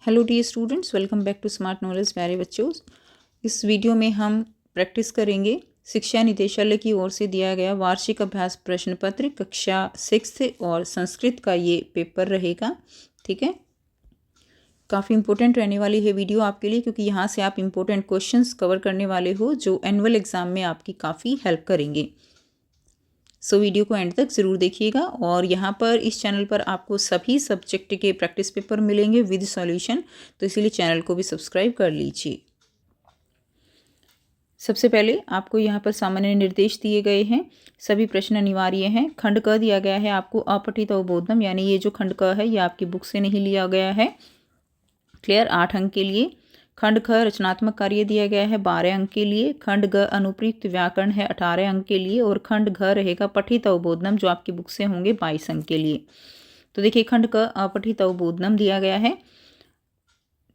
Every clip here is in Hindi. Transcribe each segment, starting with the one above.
Hello dear students, welcome back to Smart Knowledge. प्यारे बच्चों, इस वीडियो में हम प्रैक्टिस करेंगे शिक्षा निदेशालय की ओर से दिया गया वार्षिक अभ्यास प्रश्न पत्र कक्षा 6 और संस्कृत का ये पेपर रहेगा। ठीक है, काफ़ी इंपॉर्टेंट रहने वाली है वीडियो आपके लिए, क्योंकि यहाँ से आप इंपॉर्टेंट क्वेश्चंस कवर करने वाले हो जो एनुअल एग्जाम में आपकी काफ़ी हेल्प करेंगे। सो वीडियो को एंड तक ज़रूर देखिएगा। और यहाँ पर इस चैनल पर आपको सभी सब्जेक्ट के प्रैक्टिस पेपर मिलेंगे विद सॉल्यूशन, तो इसीलिए चैनल को भी सब्सक्राइब कर लीजिए। सबसे पहले आपको यहाँ पर सामान्य निर्देश दिए गए हैं। सभी प्रश्न अनिवार्य हैं। खंड क दिया गया है आपको अपठित अवबोधनम, यानी ये जो खंड क है ये आपकी बुक से नहीं लिया गया है। क्लियर, 8 अंक के लिए। खंड ख रचनात्मक कार्य दिया गया है 12 अंक के लिए। खंड ग अनुप्रयुक्त व्याकरण है 18 अंक के लिए। और खंड घ रहेगा पठित अवबोधनम, जो आपकी बुक से होंगे 22 अंक के लिए। तो देखिए, खंड क अपठित अवबोधनम दिया गया है,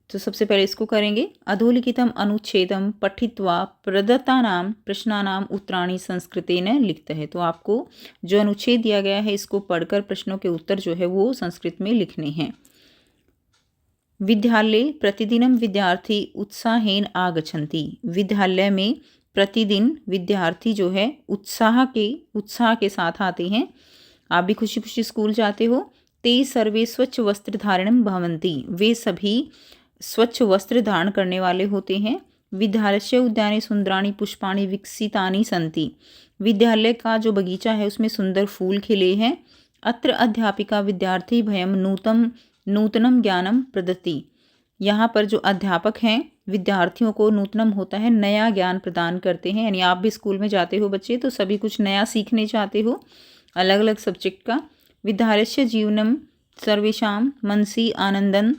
तो सबसे पहले इसको करेंगे। अधोलिखितम अनुच्छेदम पठित्वा प्रदत्तानाम प्रश्नानाम उत्तराणि संस्कृतेन लिखते हैं। तो आपको जो अनुच्छेद दिया गया है इसको पढ़कर प्रश्नों के उत्तर जो है वो संस्कृत में लिखने हैं। विद्यालय प्रतिदिनम विद्यार्थी उत्साहेन आगच्छन्ति। विद्यालय में प्रतिदिन विद्यार्थी जो है उत्साह के साथ आते हैं। आप भी खुशी खुशी स्कूल जाते हो। ते सर्वे स्वच्छ वस्त्र धारणम भवन्ति। वे सभी स्वच्छ वस्त्र धारण करने वाले होते हैं। विद्यालय उद्याने सुंदराणि पुष्पाणि विकसितानि सन्ति। विद्यालय का जो बगीचा है उसमें सुंदर फूल खिले हैं। अत्र अध्यापिका विद्यार्थी भयम नूतनम ज्ञानम प्रदत्ति। यहाँ पर जो अध्यापक हैं विद्यार्थियों को नूतनम होता है नया ज्ञान प्रदान करते हैं। यानी आप भी स्कूल में जाते हो बच्चे, तो सभी कुछ नया सीखने चाहते हो अलग अलग सब्जेक्ट का। विद्यालय जीवनम सर्वेषां मनसि आनंदन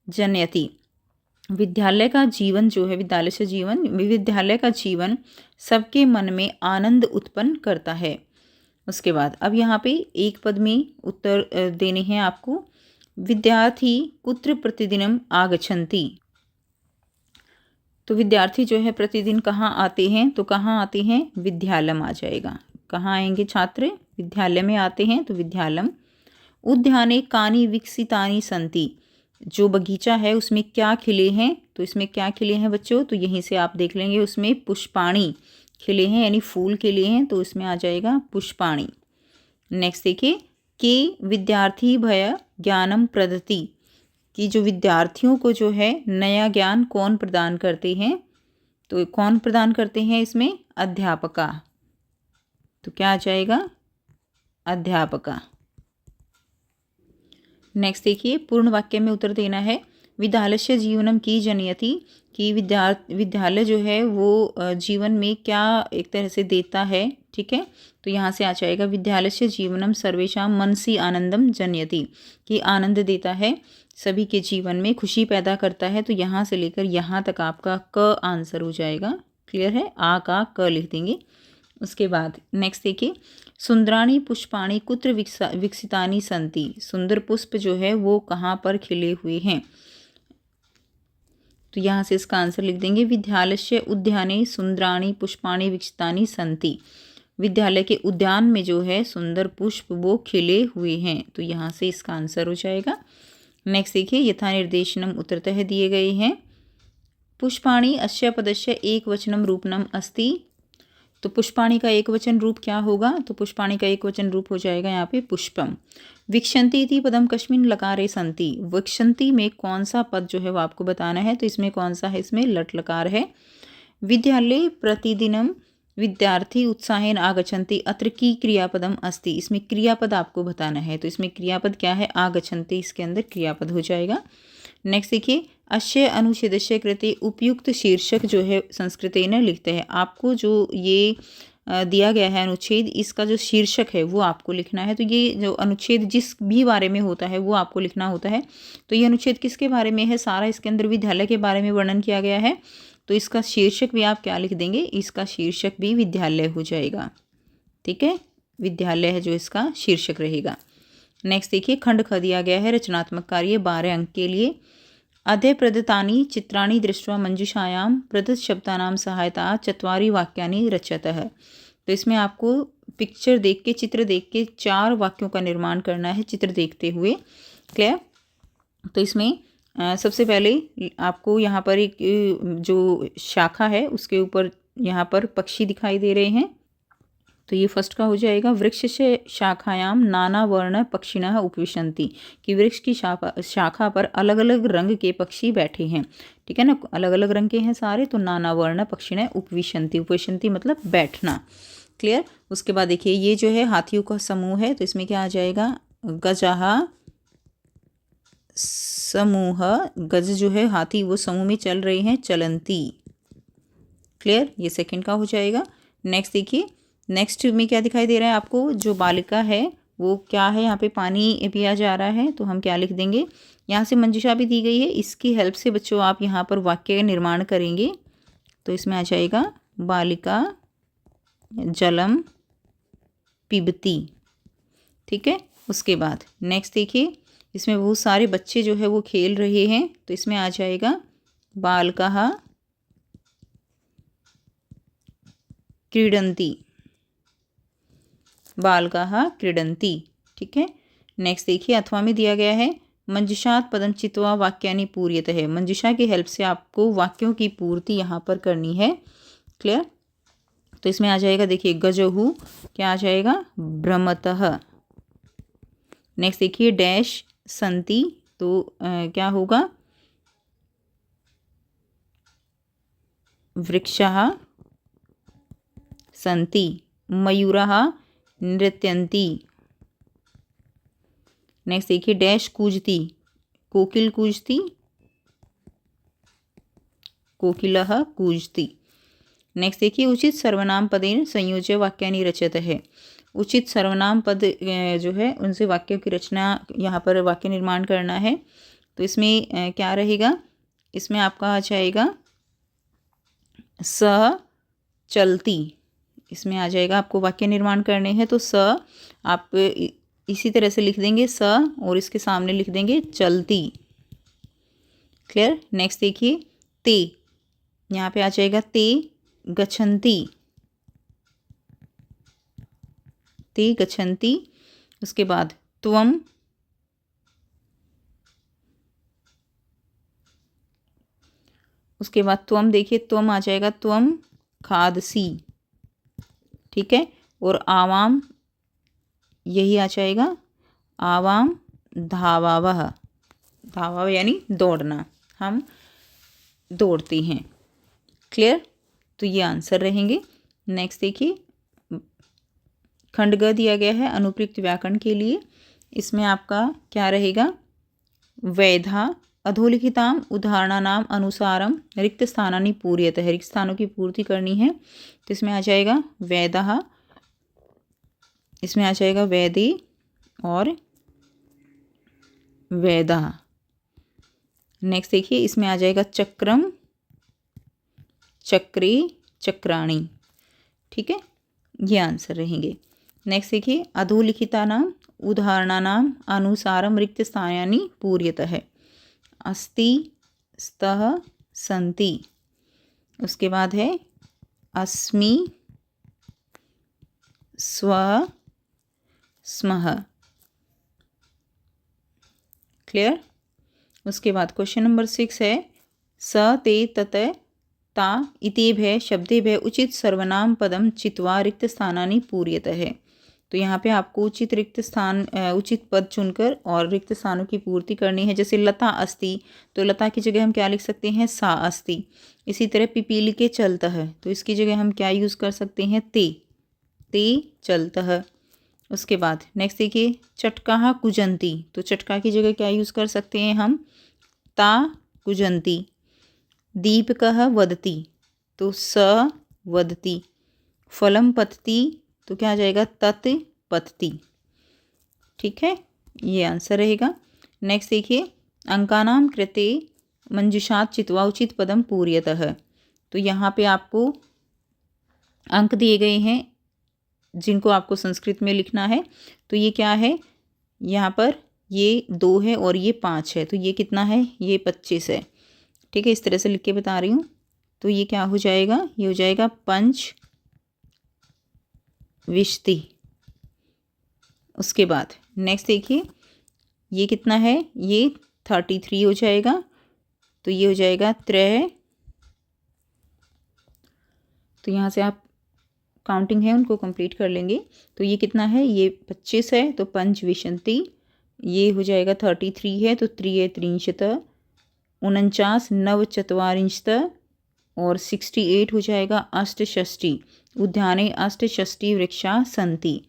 जनयति। विद्यालय का जीवन जो है विद्यालय का जीवन सबके मन में आनंद उत्पन्न करता है। उसके बाद अब यहाँ पे एक पद में उत्तर देने हैं आपको। विद्यार्थी कुत्र प्रतिदिनम आगच्छन्ति। तो विद्यार्थी जो है प्रतिदिन कहाँ आते हैं, तो कहाँ आते हैं, विद्यालयम आ जाएगा। कहाँ आएंगे छात्र, विद्यालय में आते हैं, तो विद्यालयम। उद्याने कानि विकसितानि सन्ति। जो बगीचा है उसमें क्या खिले हैं, तो इसमें क्या खिले हैं बच्चों, तो यहीं से आप देख लेंगे उसमें पुष्पाणि खिले हैं, यानी फूल खिले हैं, तो इसमें आ जाएगा पुष्पाणि। नेक्स्ट देखिए, के विद्यार्थी भय ज्ञानम प्रदति। कि जो विद्यार्थियों को जो है नया ज्ञान कौन प्रदान करते हैं, तो कौन प्रदान करते हैं इसमें, अध्यापका। तो क्या आ जाएगा, अध्यापका। नेक्स्ट देखिए, पूर्ण वाक्य में उत्तर देना है। विद्यालय जीवनम की जनयति। कि विद्यालय जो है वो जीवन में क्या एक तरह से देता है। ठीक है, तो यहाँ से आ जाएगा विद्यालय जीवनम सर्वेषां मनसि आनंदम जनयति। कि आनंद देता है, सभी के जीवन में खुशी पैदा करता है। तो यहाँ से लेकर यहाँ तक आपका क आंसर हो जाएगा। क्लियर है, आ का क लिख देंगे। उसके बाद नेक्स्ट देखिए, सुंदराणी पुष्पाणि कुत्र विकसितानि सन्ति। सुंदर पुष्प जो है वो कहाँ पर खिले हुए हैं, तो यहाँ से इसका आंसर लिख देंगे। विद्यालय उद्याने सुंदराणि पुष्पाणि विकसितानि सन्ति। विद्यालय के उद्यान में जो है सुंदर पुष्प वो खिले हुए हैं, तो यहाँ से इसका आंसर हो जाएगा। नेक्स्ट देखिए, यथा निर्देशनम उत्तरतः दिए गए हैं। पुष्पाणि अस्य पदस्य एक वचनम रूपनम अस्ति। तो पुष्पाणि का एक वचन रूप क्या होगा, तो पुष्पाणि का एक वचन रूप हो जाएगा यहाँ पे पुष्पम। विक्षन्ति इति पदम कस्मिन् लकारे सन्ति। विक्षन्ति में कौन सा पद जो है वो आपको बताना है, तो इसमें कौन सा है, इसमें लट लकार है। विद्यालय प्रतिदिनम विद्यार्थी उत्साहेन आगच्छन्ति। अत्र की क्रियापदम अस्ति। इसमें क्रियापद आपको बताना है, तो इसमें क्रियापद क्या है, आगच्छन्ति, इसके अंदर क्रियापद हो जाएगा। नेक्स्ट देखिए, अस्य अनुच्छेदस्य कृते उपयुक्त शीर्षक जो है संस्कृतेन लिखते हैं। आपको जो ये दिया गया है अनुच्छेद, इसका जो शीर्षक है वो आपको लिखना है। तो ये जो अनुच्छेद जिस भी बारे में होता है वो आपको लिखना होता है। तो ये अनुच्छेद किसके बारे में है, सारा इसके अंदर विद्यालय के बारे में वर्णन किया गया है, तो इसका शीर्षक भी आप क्या लिख देंगे, इसका शीर्षक भी विद्यालय हो जाएगा। ठीक है, विद्यालय है जो इसका शीर्षक रहेगा। नेक्स्ट देखिए, खंड ख दिया गया है रचनात्मक कार्य 12 अंक के लिए। अधे प्रदत्तानि चित्राणि दृष्ट्वा मंजूषायां प्रदत्त शब्दानां सहायता चत्वारि वाक्यानि रचयतः। तो इसमें आपको पिक्चर देख के, चित्र देख के 4 वाक्यों का निर्माण करना है चित्र देखते हुए। क्लियर, तो इसमें सबसे पहले आपको यहाँ पर एक जो शाखा है उसके ऊपर यहाँ पर पक्षी दिखाई दे रहे हैं। तो ये फर्स्ट का हो जाएगा, वृक्ष से शाखायाम नाना वर्ण पक्षिणः उपविशन्ति, कि वृक्ष की शाखा पर अलग अलग रंग के पक्षी बैठे हैं। ठीक है ना, अलग अलग रंग के हैं सारे, तो नाना वर्ण पक्षिणः उपविशन्ति, उपविशन्ति मतलब बैठना। क्लियर। उसके बाद देखिए ये जो है हाथियों का समूह है, तो इसमें क्या आ जाएगा, गजहा समूह, गज जो है हाथी वो समूह में चल रहे हैं, चलंती। क्लियर, ये सेकंड का हो जाएगा। नेक्स्ट देखिए, नेक्स्ट में क्या दिखाई दे रहा है आपको, जो बालिका है वो क्या है, यहाँ पे पानी पिया जा रहा है, तो हम क्या लिख देंगे, यहाँ से मंजुषा भी दी गई है, इसकी हेल्प से बच्चों आप यहाँ पर वाक्य निर्माण करेंगे। तो इसमें आ जाएगा बालिका जलम पिबती। ठीक है। उसके बाद नेक्स्ट देखिए, इसमें बहुत सारे बच्चे जो है वो खेल रहे हैं, तो इसमें आ जाएगा बालकाः क्रीडन्ति, बालकाः क्रीडन्ति। ठीक है। नेक्स्ट देखिए, अथवा में दिया गया है मंजुषात् पदं चित्वा वाक्यानि पूर्यतः, मंजुषा की हेल्प से आपको वाक्यों की पूर्ति यहाँ पर करनी है। क्लियर। तो इसमें आ जाएगा देखिए गजहु, क्या आ जाएगा, भ्रमतः। नेक्स्ट देखिए डैश संति, तो क्या होगा, वृक्षः संति, मयूरः नृत्यन्ति। नेक्स्ट देखिए डैश कूजती, कोकिल कूजती, कोकिलः कूजती। नेक्स्ट देखिए उचित सर्वनाम पदेन संयोज्य वाक्यानि रचत है, उचित सर्वनाम पद जो है उनसे वाक्यों की रचना, यहाँ पर वाक्य निर्माण करना है। तो इसमें क्या रहेगा, इसमें आपका आ जाएगा स चलती, इसमें आ जाएगा आपको वाक्य निर्माण करने हैं, तो स आप इसी तरह से लिख देंगे स, और इसके सामने लिख देंगे चलती। क्लियर। नेक्स्ट देखिए ते, यहाँ पे आ जाएगा ते गच्छन्ति, ते गच्छन्ति। उसके बाद त्वम, उसके बाद त्वम देखिए, त्वम आ जाएगा त्वम खादसी। ठीक है। और आवाम, यही आ जाएगा आवाम धावावह, धावा यानी दौड़ना, हम दौड़ते हैं। क्लियर। तो ये आंसर रहेंगे। नेक्स्ट देखिए, खंड ग दिया गया है अनुपयुक्त व्याकरण के लिए, इसमें आपका क्या रहेगा, वैधा अधोलिखिताम उदाहरणानाम अनुसारम रिक्त स्थानानि पूर्यतः, रिक्त स्थानों की पूर्ति करनी है, तो इसमें आ जाएगा वैदः, इसमें आ जाएगा वैदे और वैदः। नेक्स्ट देखिए, इसमें आ जाएगा चक्रम, चक्रे, चक्राणी। ठीक है, ये आंसर रहेंगे। नेक्स्ट देखिए, अधोलिखितानाम उदाहरणानाम अनुसारम रिक्त स्थानानि पूर्यतः, अस्ति, स्तः, सन्ति। उसके बाद है अस्मि, स्व, स्मः। क्लियर। उसके बाद क्वेश्चन नंबर 6 है, स ते तत ता इतेभ्यः शब्देभ्यः उचित सर्वनाम पदम चित्वा रिक्त स्थानानि पूर्यतः। तो यहाँ पे आपको उचित रिक्त स्थान, उचित पद चुनकर और रिक्त स्थानों की पूर्ति करनी है। जैसे लता अस्ति, तो लता की जगह हम क्या लिख सकते हैं, सा अस्ति। इसी तरह पिपीली के चलता है, तो इसकी जगह हम क्या यूज़ कर सकते हैं, ते, ते चलता है। उसके बाद नेक्स्ट देखिए, चटकाः कुजन्ति, तो चटका की जगह क्या यूज़ कर सकते हैं हम, ता कुजन्ति। दीपकः वदति, तो स वदति। फलम पतति, तो क्या आ जाएगा, तत् पतति। ठीक है, ये आंसर रहेगा। नेक्स्ट देखिए, अंकानाम कृते मंजुषात् चित्वा उचित पदम पूर्यतः, तो यहाँ पे आपको अंक दिए गए हैं जिनको आपको संस्कृत में लिखना है। तो ये क्या है, यहाँ पर ये 2 है और ये 5 है, तो ये कितना है, ये 25 है। ठीक है, इस तरह से लिख के बता रही हूँ। तो ये क्या हो जाएगा, ये हो जाएगा पंच विशति। उसके बाद नेक्स्ट देखिए, ये कितना है, ये 33 हो जाएगा। तो ये हो जाएगा त्रय। तो यहाँ से आप काउंटिंग है उनको कंप्लीट कर लेंगे। तो ये कितना है, ये 25 है, तो पंच विंशति। ये हो जाएगा 33 है, तो त्रिय त्रिंशत। 49 नवचत्वारिंशत। और 68 हो जाएगा अष्टषष्टि। उद्याने अष्टषष्टि वृक्षा सन्ति।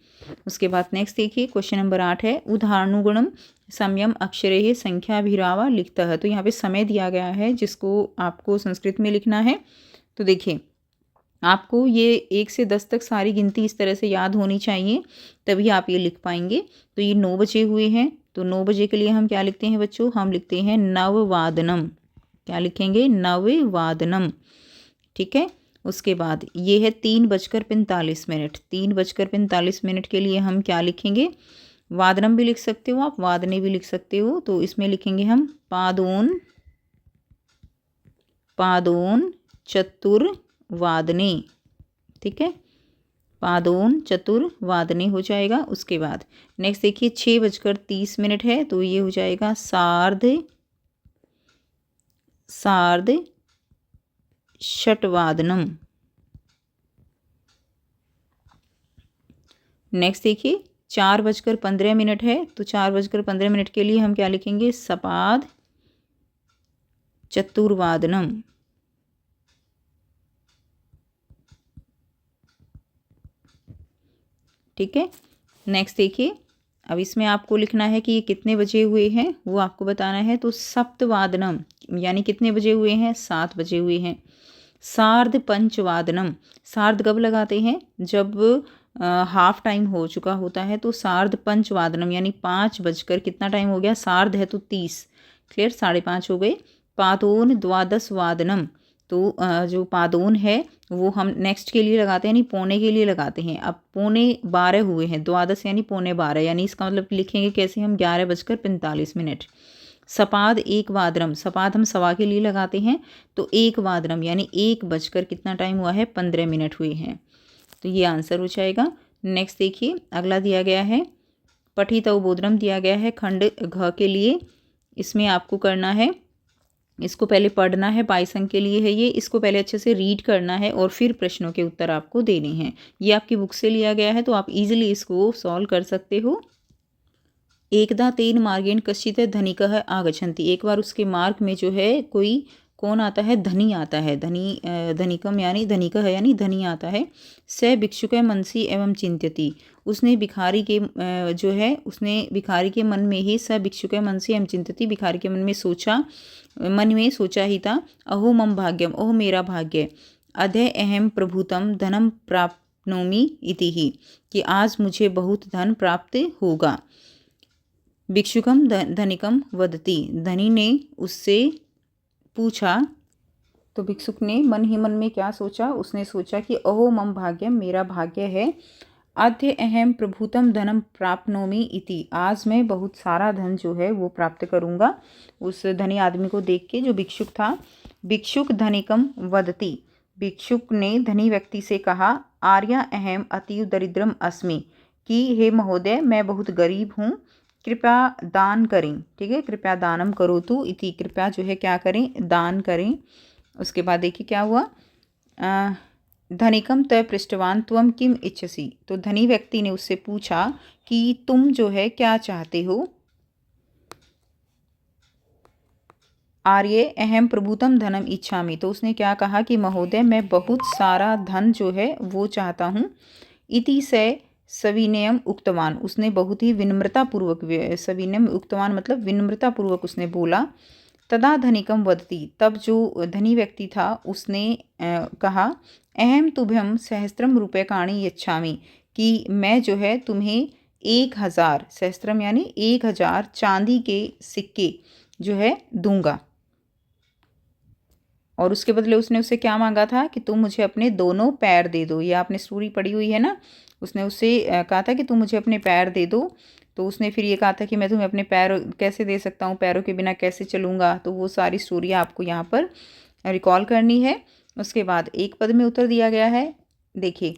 उसके बाद नेक्स्ट देखिए क्वेश्चन नंबर 8 है उदाहरणुगुणम समयम अक्षरे संख्याभिरावा लिखता है। तो यहाँ पे समय दिया गया है जिसको आपको संस्कृत में लिखना है। तो देखिए आपको ये 1 से 10 तक सारी गिनती इस तरह से याद होनी चाहिए, तभी आप ये लिख पाएंगे। तो ये 9 बजे हुए हैं, तो 9 बजे के लिए हम क्या लिखते हैं बच्चों, हम लिखते हैं नववादनम। क्या लिखेंगे, नववादनम। ठीक है। उसके बाद ये है 3:45। 3:45 के लिए हम क्या लिखेंगे, वादनम भी लिख सकते हो आप, वादने भी लिख सकते हो। तो इसमें लिखेंगे हम पादोन चतुर्वादने। ठीक है, पादोन चतुर्वादने हो जाएगा। उसके बाद नेक्स्ट देखिए 6:30 है, तो ये हो जाएगा सार्ध षटवादनम। नेक्स्ट देखिए 4:15 है, तो 4:15 के लिए हम क्या लिखेंगे, सपाद चतुर्वादनम। ठीक है। नेक्स्ट देखिए अब इसमें आपको लिखना है कि ये कितने बजे हुए हैं, वो आपको बताना है। तो सप्तवादनम यानी कितने बजे हुए हैं, 7 बजे हुए हैं। सार्ध पंचवादनम, सार्ध कब लगाते हैं, जब हाफ टाइम हो चुका होता है। तो सार्ध पंचवादनम यानी 5 कितना टाइम हो गया, सार्ध है तो 30, क्लियर, 5:30 हो गए। पादोन द्वादशवादनम, तो जो पादोन है वो हम नेक्स्ट के लिए लगाते हैं, यानी पौने के लिए लगाते हैं। अब 11:45 हुए हैं, द्वादश यानी 11:15, यानी इसका मतलब लिखेंगे कैसे हम, 11:45। सपाद 1 वादनम, सपाद हम सवा के लिए लगाते हैं, तो 1 वादनम यानी 1 कितना टाइम हुआ है, 15 मिनट हुए हैं। तो ये आंसर हो जाएगा। नेक्स्ट देखिए अगला दिया गया है पठित अवबोधनम दिया गया है खंड घ के लिए। इसमें आपको करना है, इसको पहले पढ़ना है, 22 अंक के लिए है ये, इसको पहले अच्छे से रीड करना है और फिर प्रश्नों के उत्तर आपको देने हैं। ये आपकी बुक से लिया गया है, तो आप इजीली इसको सॉल्व कर सकते हो। एकदा तेन मार्गेण कश्चित् धनिकः आगच्छन्ति, एक बार उसके मार्ग में जो है कोई कौन आता है, धनी आता है। धनिकम यानी धनिकः यानी धनी आता है। स भिक्षुक मनसि एवं चिंत्यति, उसने भिखारी के जो है उसने भिखारी के मन में ही, स भिक्षुक मनसि एवं चिंत्यति, भिखारी के मन में सोचा ही था। अहो मम भाग्यम, ओह मेरा भाग्य। अद्य अहम प्रभुतम धनम प्राप्नोमि इति ही, कि आज मुझे बहुत धन प्राप्त होगा। भिक्षुकम धनिकम वदति, धनी ने उससे पूछा। तो भिक्षुक ने मन ही मन में क्या सोचा, उसने सोचा कि अहो मम भाग्यम, मेरा भाग्य है। अद्य अहम प्रभुतम धनम प्राप्नोमि इति, आज मैं बहुत सारा धन जो है वो प्राप्त करूँगा। उस धनी आदमी को देख के, जो भिक्षुक था। भिक्षुक धनिकम वदति, भिक्षुक ने धनी व्यक्ति से कहा, आर्या अहम अतीव दरिद्रम अस्मि, कि हे महोदय मैं बहुत गरीब हूँ, कृपया दान करें। ठीक है, कृपया दानम करोतु इति, कृपया जो है क्या करें, दान करें। उसके बाद देखिए क्या हुआ, धनिकम तय पृष्ठवान त्वम किम इच्छसि, तो धनी व्यक्ति ने उससे पूछा कि तुम जो है क्या चाहते हो। आर्य अहम प्रभुतम धनम इच्छामि, तो उसने क्या कहा कि महोदय मैं बहुत सारा धन जो है वो चाहता हूँ। इति से सविनयम उक्तवान, उसने बहुत ही विनम्रतापूर्वक, सविनयम उक्तवान मतलब विनम्रतापूर्वक उसने बोला। तदा धनिकम वदति, तब जो धनी व्यक्ति था उसने कहा, अहम तुभ्यम सहस्त्रम रूप्यकाणि यच्छामि, कि मैं जो है तुम्हें 1000, सहस्त्रम यानी 1000 चांदी के सिक्के जो है दूंगा। और उसके बदले उसने उससे क्या मांगा था कि तुम मुझे अपने दोनों पैर दे दो। ये आपने स्टोरी पढ़ी हुई है ना, उसने उससे कहा था कि तुम मुझे अपने पैर दे दो। तो उसने फिर ये कहा था कि मैं तुम्हें अपने पैर कैसे दे सकता हूँ, पैरों के बिना कैसे चलूँगा। तो वो सारी स्टोरी आपको यहाँ पर रिकॉल करनी है। उसके बाद एक पद में उत्तर दिया गया है। देखिए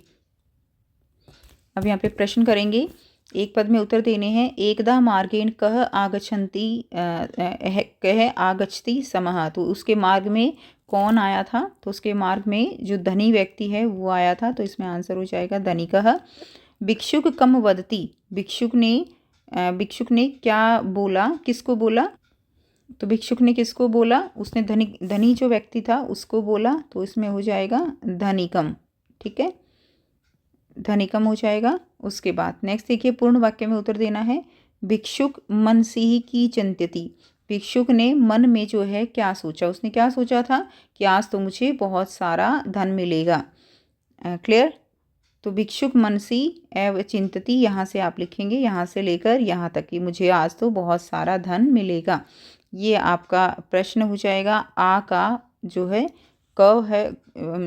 अब यहाँ पे प्रश्न करेंगे एक पद में उत्तर देने हैं। एकदा मार्गेण कह आगच्छन्ति कह आगच्छति समः, तो उसके मार्ग में कौन आया था? तो उसके मार्ग में जो धनी व्यक्ति है वो आया था, तो इसमें आंसर हो जाएगा धनिकः। भिक्षुक कम वदति, भिक्षुक ने क्या बोला, किसको बोला? तो भिक्षुक ने किसको बोला? उसने धनी जो व्यक्ति था उसको बोला, तो इसमें हो जाएगा धनिकम। ठीक है, धनिकम हो जाएगा। उसके बाद नेक्स्ट देखिए, पूर्ण वाक्य में उत्तर देना है। भिक्षुक मनसिहि की चिंत्यति, भिक्षुक ने मन में जो है क्या सोचा? उसने क्या सोचा था कि आज तो मुझे बहुत सारा धन मिलेगा। क्लियर? तो भिक्षुक मनसी एव चिंतति, यहाँ से आप लिखेंगे यहाँ से लेकर यहाँ तक कि मुझे आज तो बहुत सारा धन मिलेगा। ये आपका प्रश्न हो जाएगा। आ का जो है क है,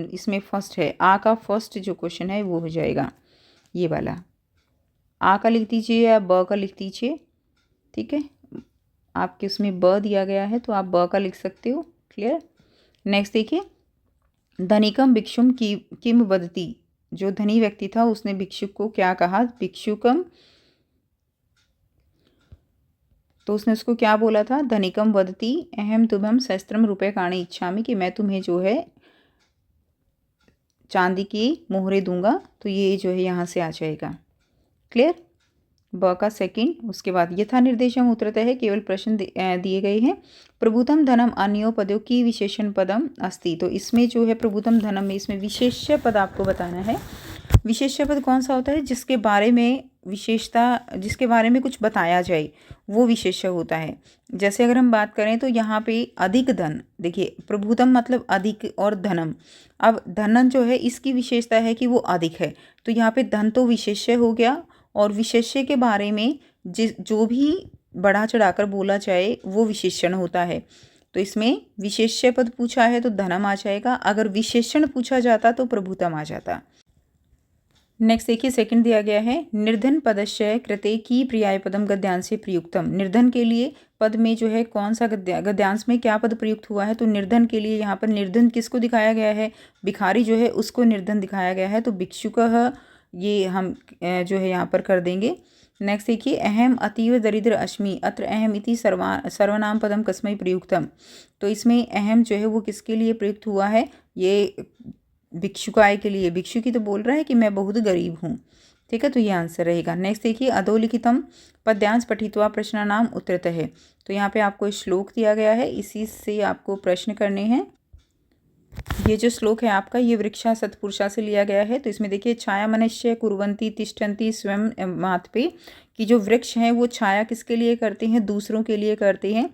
इसमें फर्स्ट है। आ का फर्स्ट जो क्वेश्चन है वो हो जाएगा ये वाला। आ का लिख दीजिए या ब का लिख दीजिए। ठीक है, आपके उसमें ब दिया गया है तो आप ब का लिख सकते हो। क्लियर? नेक्स्ट देखिए, धनिकम भिक्षुम की किम वदति, जो धनी व्यक्ति था उसने भिक्षुक को क्या कहा? भिक्षुकम, तो उसने उसको क्या बोला था? धनिकम वदति अहम तुभ्यं सहस्त्रम रूप्यकाणि इच्छामि, कि मैं तुम्हें जो है चांदी की मोहरे दूंगा। तो ये जो है यहाँ से आ जाएगा। क्लियर? ब का सेकंड। उसके बाद यथा निर्देशम उत्तरतः है, केवल प्रश्न दिए गए हैं। प्रभुतम धनम अन्यो पदों की विशेषण पदम अस्ति, तो इसमें जो है प्रभुतम धनम में इसमें विशेष्य पद आपको बताना है। विशेष्य पद कौन सा होता है? जिसके बारे में विशेषता, जिसके बारे में कुछ बताया जाए वो विशेष्य होता है। जैसे अगर हम बात करें तो यहाँ पे अधिक धन, देखिए प्रभुतम मतलब अधिक और धनम। अब धनन जो है इसकी विशेषता है कि वो अधिक है, तो यहाँ पे धन तो विशेष्य हो गया, और विशेष्य के बारे में जो भी बढ़ा चढ़ाकर बोला जाए वो विशेषण होता है। तो इसमें विशेष्य पद पूछा है तो धनम आ जाएगा, अगर विशेषण पूछा जाता तो प्रभुतम आ जाता। नेक्स्ट देखिए, सेकंड दिया गया है, निर्धन पदस्य कृते की पर्याय पदम गद्यांश प्रयुक्तम। निर्धन के लिए पद में जो है कौन सा गद्यांश में क्या पद प्रयुक्त हुआ है? तो निर्धन के लिए यहाँ पर निर्धन किसको दिखाया गया है? भिखारी जो है उसको निर्धन दिखाया गया है, तो भिक्षुकः ये हम जो है यहाँ पर कर देंगे। नेक्स्ट देखिए, अहम अतीव दरिद्र अस्मि अत्र अहम इति सर्वनाम पदम कस्मै प्रयुक्तम। तो इसमें अहम जो है वो किसके लिए प्रयुक्त हुआ है? ये भिक्षुकाय के लिए। भिक्षु की तो बोल रहा है कि मैं बहुत गरीब हूँ। ठीक है, तो ये आंसर रहेगा। नेक्स्ट देखिए, अधोलिखितम पद्यांश पठित्वा प्रश्नानाम उत्तरतः है। तो यहाँ पे आपको श्लोक दिया गया है, इसी से आपको प्रश्न करने हैं। ये जो श्लोक है आपका, ये वृक्षा सत्पुरुषा से लिया गया है। तो इसमें देखिए, छाया मनुष्य कुर्वन्ति तिष्ठन्ति स्वयं मातपे, कि जो वृक्ष हैं वो छाया किसके लिए करते हैं? दूसरों के लिए करते हैं।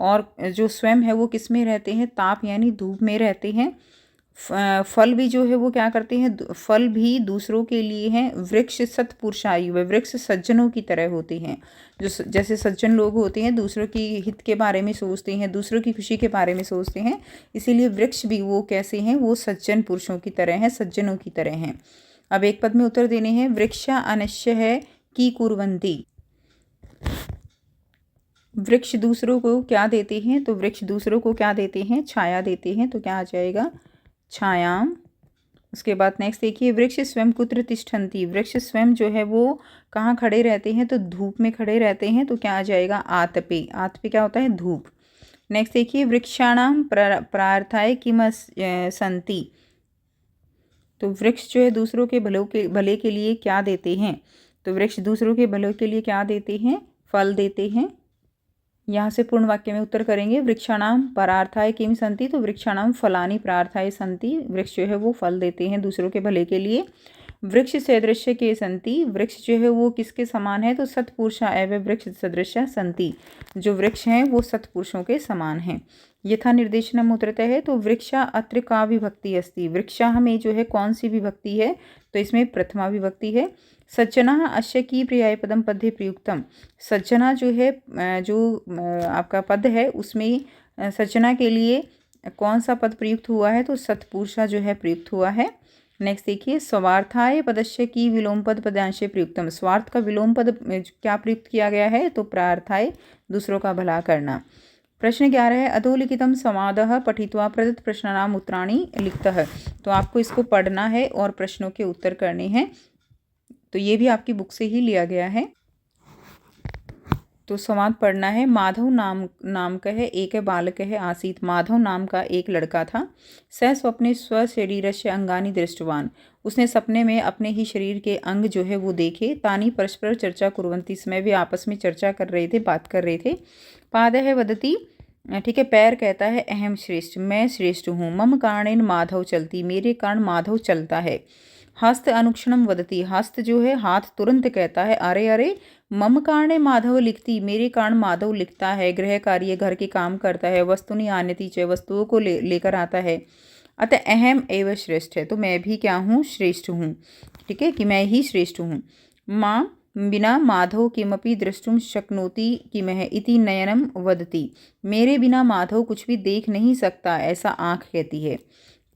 और जो स्वयं है वो किस में रहते हैं? ताप यानी धूप में रहते हैं। फल भी जो है वो क्या करते हैं? फल भी दूसरों के लिए हैं। वृक्ष सत्पुरुषायु, वृक्ष सज्जनों की तरह होते हैं। जो जैसे सज्जन लोग होते हैं, दूसरों की हित के बारे में सोचते हैं, दूसरों की खुशी के बारे में सोचते हैं, इसीलिए वृक्ष भी वो कैसे हैं? वो सज्जन पुरुषों की तरह हैं, सज्जनों की तरह हैं। अब एक पद में उत्तर देने हैं। वृक्षा अनश्य है की कुर्वन्ति, वृक्ष दूसरों को क्या देते हैं? तो वृक्ष दूसरों को क्या देते हैं? छाया देते हैं, तो क्या आ जाएगा? छायाम। उसके बाद नेक्स्ट देखिए, वृक्ष स्वयं कुत्र तिष्ठन्ति, वृक्ष स्वयं जो है वो कहाँ खड़े रहते हैं? तो धूप में खड़े रहते हैं, तो क्या आ जाएगा? आतपे। आतपे क्या होता है? धूप। नेक्स्ट देखिए, वृक्षाणाम प्रार्थाय किम संति, तो वृक्ष जो है दूसरों के भले के लिए क्या देते हैं? तो वृक्ष दूसरों के भले के लिए क्या देते हैं? फल देते हैं। यहाँ से पूर्ण वाक्य में उत्तर करेंगे। वृक्षाणाम परार्थाय किम संति, तो वृक्षाणाम फलानि प्रार्थाय संति, वृक्ष जो है वो फल देते हैं दूसरों के भले के लिए। वृक्ष सदृश्य के संति, वृक्ष जो है वो किसके समान है? तो सत्पुरुषा एवं वृक्ष सदृश संति, जो वृक्ष हैं वो सत्पुरुषों के समान हैं। यथा निर्देशनम उत्तरतः है, तो वृक्षा अत्र का विभक्ति अस्ति, वृक्षा में जो है कौन सी विभक्ति है? तो इसमें प्रथमा विभक्ति है। सज्जना अश्य की पर्याय पदम पदे प्रयुक्तम, सज्जना जो है जो आपका पद है उसमें सज्जना के लिए कौन सा पद प्रयुक्त हुआ है? तो सत्पुरुषा जो है प्रयुक्त हुआ है। नेक्स्ट देखिए, स्वार्थाय पदस्य की विलोम पद पदांशे प्रयुक्तम, स्वार्थ का विलोम पद क्या प्रयुक्त किया गया है? तो प्रार्थाय, दूसरों का भला करना। प्रश्न 11 है, अधोलिखितम संवादः पठित्वा प्रदत्त प्रश्नानाम उत्तराणि लिखतः, तो आपको इसको पढ़ना है और प्रश्नों के उत्तर करने हैं। तो ये भी आपकी बुक से ही लिया गया है। तो संवाद पढ़ना है। माधव नाम का है एक बालक है आसीत। माधव नाम का एक लड़का था। सह स्वप्ने स्व शरीरस्य अंगानि दृष्टवान। उसने सपने में अपने ही शरीर के अंग जो है वो देखे। तानी परस्पर चर्चा कुर्वन्ति। समय वे आपस में चर्चा कर रहे थे, बात कर रहे थे। पाद है वदती, ठीक है, पैर कहता है अहम श्रेष्ठ, मैं श्रेष्ठ हूँ। मम कारणेन माधव चलती, मेरे कारण माधव चलता है। हस्त अनुक्षणम वदती, हस्त जो है हाथ तुरंत कहता है अरे अरे। मम कारणे माधव लिखती, मेरे कारण माधव लिखता है। गृह कार्य, घर के काम करता है। वस्तुनि आन्यति च, वस्तुओं को लेकर आता है। अतः अहम एवं श्रेष्ठ है, तो मैं भी क्या हूँ, श्रेष्ठ हूँ। ठीक है, कि मैं ही श्रेष्ठ हूँ। माँ बिना माधव किमपि द्रष्टुम शक्नोति किमह इति नयनम वदती, मेरे बिना माधव कुछ भी देख नहीं सकता, ऐसा आँख कहती है।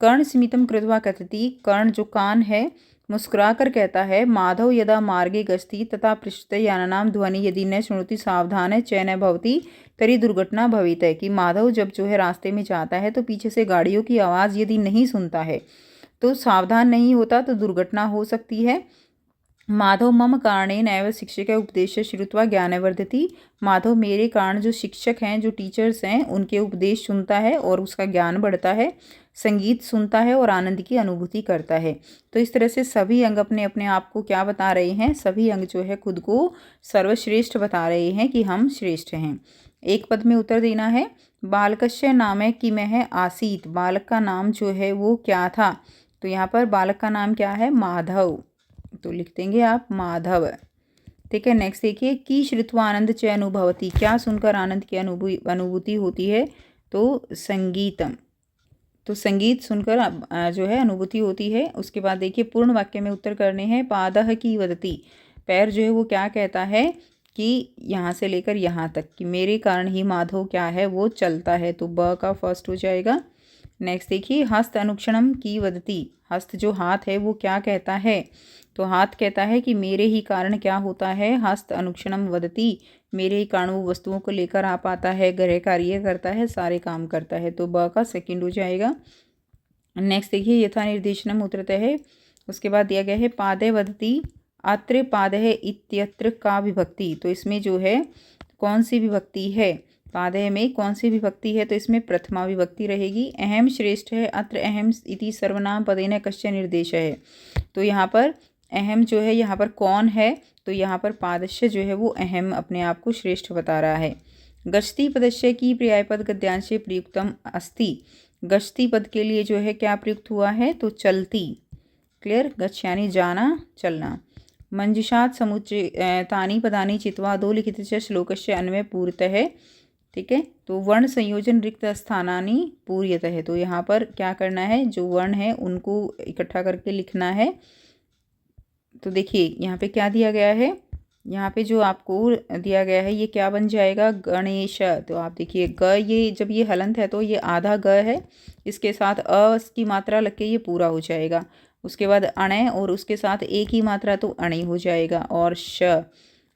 कर्ण स्मितम कृत्वा कथति, कर्ण जो कान है मुस्कुराकर कहता है। माधव यदा मार्गे गच्छति तथा पृष्ठते यानानाम ध्वनि यदि न शृणोति सावधान च न भवति तरी दुर्घटना भवित है, कि माधव जब जो है रास्ते में जाता है तो पीछे से गाड़ियों की आवाज़ यदि नहीं सुनता है तो सावधान नहीं होता तो दुर्घटना हो सकती है। माधव मम कारणेन एवं शिक्षक उपदेश श्रुत्वा ज्ञानवर्धति, माधव मेरे कारण जो शिक्षक हैं, जो टीचर्स हैं, उनके उपदेश सुनता है और उसका ज्ञान बढ़ता है। संगीत सुनता है और आनंद की अनुभूति करता है। तो इस तरह से सभी अंग अपने अपने आप को क्या बता रहे हैं, सभी अंग जो है खुद को सर्वश्रेष्ठ बता रहे हैं कि हम श्रेष्ठ हैं। एक पद में उत्तर देना है। बालकस्य नाम किमह आसीत, बालक का नाम जो है वो क्या था। तो यहाँ पर बालक का नाम क्या है, माधव, तो लिख देंगे आप माधव। ठीक है, नेक्स्ट देखिए। की श्रुत्वा आनंद च अनुभवती, क्या सुनकर आनंद की अनुभूति होती है, तो संगीतम, तो संगीत सुनकर जो है अनुभूति होती है। उसके बाद देखिए पूर्ण वाक्य में उत्तर करने हैं। पादह की वदती, पैर जो है वो क्या कहता है कि यहाँ से लेकर यहाँ तक कि मेरे कारण ही माधव क्या है, वो चलता है, तो ब का फर्स्ट हो जाएगा। नेक्स्ट देखिए। हस्त अनुक्षणम की वदती, हस्त जो हाथ है वो क्या कहता है, तो हाथ कहता है कि मेरे ही कारण क्या होता है, हस्त अनुक्षणम वदती, मेरे ही कारण वो वस्तुओं को लेकर आ पाता है, गृह कार्य करता है, सारे काम करता है, तो ब का सेकंड हो जाएगा। नेक्स्ट देखिए। यथा निर्देशनम उत्तरतः है। उसके बाद दिया गया है पादे वदती, अत्र पादे इत्यत्र का विभक्ति, तो इसमें जो है कौन सी विभक्ति है, पादे में कौन सी विभक्ति है, तो इसमें प्रथमा विभक्ति रहेगी। अहम श्रेष्ठ है, अत्र अहम इति सर्वनाम पदेन कस्य निर्देश है, तो यहाँ पर अहम जो है यहाँ पर कौन है, तो यहाँ पर पादस्य जो है वो अहम अपने आप को श्रेष्ठ बता रहा है। गच्छति पदस्य की पर्यायपद गद्यांश प्रयुक्तम अस्ति, गच्छति पद के लिए जो है क्या प्रयुक्त हुआ है, तो चलती। क्लियर, गच्छ यानी जाना, चलना। मंजुषात समुच्चय तानी पदानी चित्वा दो लिखित श्लोकस्य अन्वय पूर्तः है। ठीक है, तो वर्ण संयोजन रिक्त स्थानानि पूर्यतः है, तो यहाँ पर क्या करना है, जो वर्ण है उनको इकट्ठा करके लिखना है। तो देखिए यहाँ पे क्या दिया गया है, यहाँ पे जो आपको दिया गया है ये क्या बन जाएगा, गणेश। तो आप देखिए ग, ये जब ये हलंत है तो ये आधा ग है, इसके साथ अ की मात्रा लग के ये पूरा हो जाएगा। उसके बाद अणय और उसके साथ एक ही मात्रा तो अणि हो जाएगा, और श,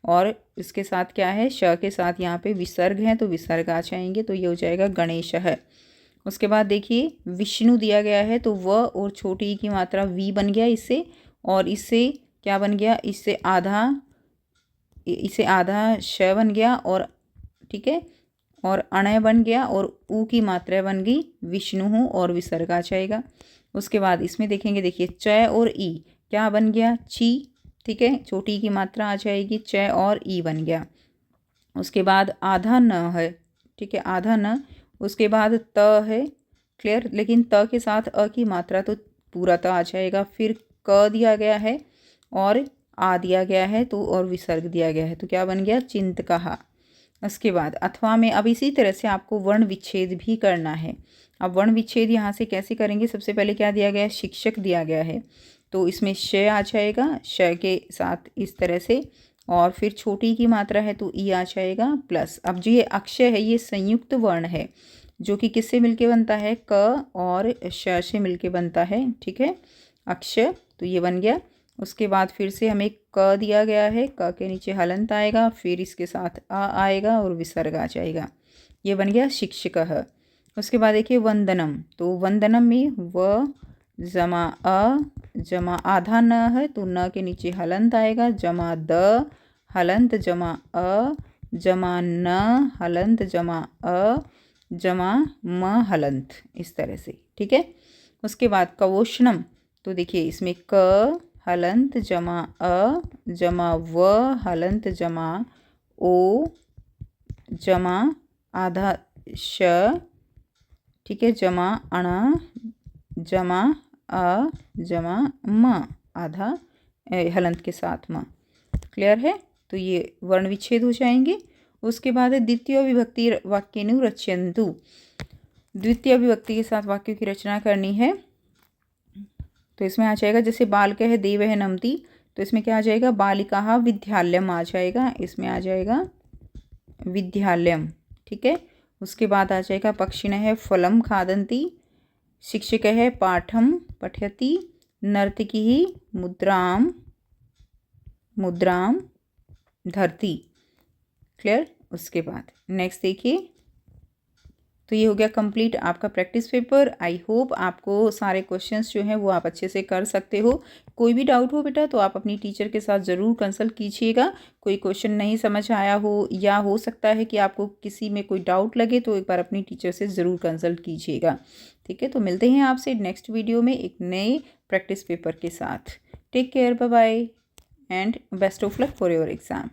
और इसके साथ क्या है, श के साथ यहाँ पे विसर्ग है तो विसर्ग आ जाएंगे, तो ये हो जाएगा गणेश है। उसके बाद देखिए विष्णु दिया गया है, तो व और छोटी की मात्रा वी बन गया इससे, और इससे क्या बन गया, इससे आधा श बन गया, और ठीक है, और अणय बन गया, और ऊ की मात्रा बन गई विष्णु हूँ, और विसर्ग आ जाएगा। उसके बाद इसमें देखेंगे, देखिए च और ई क्या बन गया, ची। ठीक है, छोटी की मात्रा आ जाएगी, च और ई बन गया। उसके बाद आधा न है, ठीक है, आधा न। उसके बाद त है, क्लियर, लेकिन त के साथ अ की मात्रा तो पूरा त आ जाएगा। फिर क दिया गया है और आ दिया गया है, तो और विसर्ग दिया गया है, तो क्या बन गया, चिंतकहा। उसके बाद अथवा में अब इसी तरह से आपको वर्ण विच्छेद भी करना है। अब वर्ण विच्छेद यहाँ से कैसे करेंगे, सबसे पहले क्या दिया गया है, शिक्षक दिया गया है, तो इसमें श आ जाएगा, श के साथ इस तरह से, और फिर छोटी की मात्रा है तो ई आ जाएगा प्लस। अब जो ये अक्षय है ये संयुक्त वर्ण है, जो कि किससे मिलके बनता है, क और श से मिलके बनता है। ठीक है, अक्षय, तो ये बन गया। उसके बाद फिर से हमें क दिया गया है, क के नीचे हलंत आएगा, फिर इसके साथ आ आएगा और विसर्ग आ जाएगा, ये बन गया शिक्षकः। उसके बाद देखिए वंदनम, तो वंदनम में व जमा अ, जमा आधा न है तो न के नीचे हलंत आएगा, जमा द हलंत जमा अ, जमा न हलंत जमा अ, जमा म हलंत, इस तरह से। ठीक है। उसके बाद कवोशनम, तो देखिए इसमें क हलंत जमा अ जमा व हलंत जमा ओ जमा आधा श, ठीक है, जमा अण जमा अ जमा म आधा हलंत के साथ म। क्लियर है। तो ये वर्ण विच्छेद हो जाएंगे। उसके बाद है द्वितीय विभक्ति वाक्यनु रच्यन्तु। द्वितीय विभक्ति के साथ वाक्यों की रचना करनी है। तो इसमें आ जाएगा जैसे बालकः है देवः नमति, तो इसमें क्या आ जाएगा, बालिकाः विद्यालयम आ जाएगा, इसमें आ जाएगा विद्यालयम। ठीक है। उसके बाद आ जाएगा पक्षिणः फलं खादन्ति, शिक्षकः पाठं पठयति, नर्तकी मुद्रां मुद्रां धरती। क्लियर। उसके बाद नेक्स्ट देखिए, तो ये हो गया कंप्लीट आपका प्रैक्टिस पेपर। आई होप आपको सारे क्वेश्चंस जो हैं वो आप अच्छे से कर सकते हो। कोई भी डाउट हो बेटा तो आप अपनी टीचर के साथ ज़रूर कंसल्ट कीजिएगा। कोई क्वेश्चन नहीं समझ आया हो या हो सकता है कि आपको किसी में कोई डाउट लगे तो एक बार अपनी टीचर से ज़रूर कंसल्ट कीजिएगा। ठीक है। तो मिलते हैं आपसे नेक्स्ट वीडियो में एक नए प्रैक्टिस पेपर के साथ। Take care, bye bye and best of luck for your exam.